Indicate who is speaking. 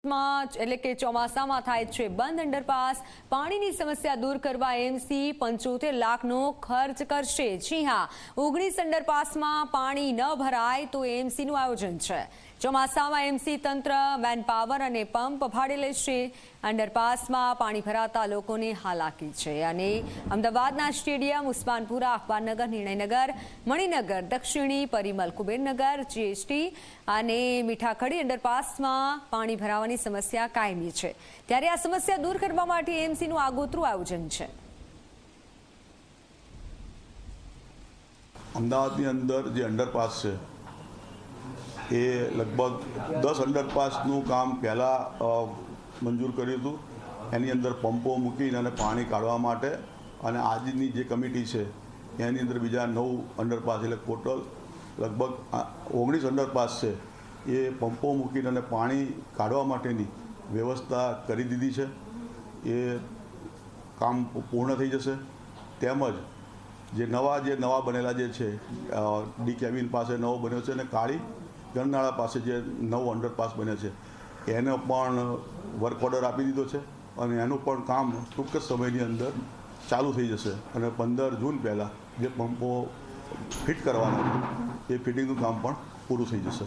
Speaker 1: એટલે કે ચોમાસામાં થાય છે બંધ અંડરપાસ પાણીની સમસ્યા દૂર કરવા એમસી 75 લાખનો ખર્ચ કરશે। જી હા, 19 અંડરપાસમાં પાણી ન ભરાય તો એમસીનું આયોજન છે। ચોમાસામાં એમસી તંત્ર મેનપાવર અને પંપ ભાડે લેશે। અંડરપાસમાં પાણી ભરાતા લોકોને હાલાકી છે અને અમદાવાદના સ્ટેડિયમ, ઉસ્માનપુરા, અખબારનગર, નિર્ણયનગર, મણિનગર, દક્ષિણી, પરિમલ, કુબેરનગર, જીએસટી અને મીઠાખડી અંડરપાસમાં પાણી ભરાવાની સમસ્યા કાયમી છે। ત્યારે આ સમસ્યા દૂર કરવા માટે એમસીનું આગોતરું આયોજન છે।
Speaker 2: અમદાવાદની અંદર જે અંડરપાસ છે એ લગભગ 10 અંડરપાસનું કામ પહેલાં મંજૂર કર્યું હતું। એની અંદર પંપો મૂકીને અને પાણી કાઢવા માટે, અને આજની જે કમિટી છે એની અંદર બીજા 9 અંડરપાસ એટલે ટોટલ લગભગ 19 અંડરપાસ છે એ પંપો મૂકીને અને પાણી કાઢવા માટેની વ્યવસ્થા કરી દીધી છે। એ કામ પૂર્ણ થઈ જશે। તેમજ જે નવા બનેલા જે છે ડી કેબિન પાસે નવો બન્યો છે અને કાળી ગરનાળા પાસે જે નવો અંડરપાસ બન્યો છે એને પણ વર્ક ઓર્ડર આપી દીધો છે અને એનું પણ કામ ટૂંક જ સમયની અંદર ચાલુ થઈ જશે અને 15 જૂન પહેલાં જે પંપો ફિટ કરવાના છે એ ફિટિંગનું કામ પણ પૂરું થઈ જશે।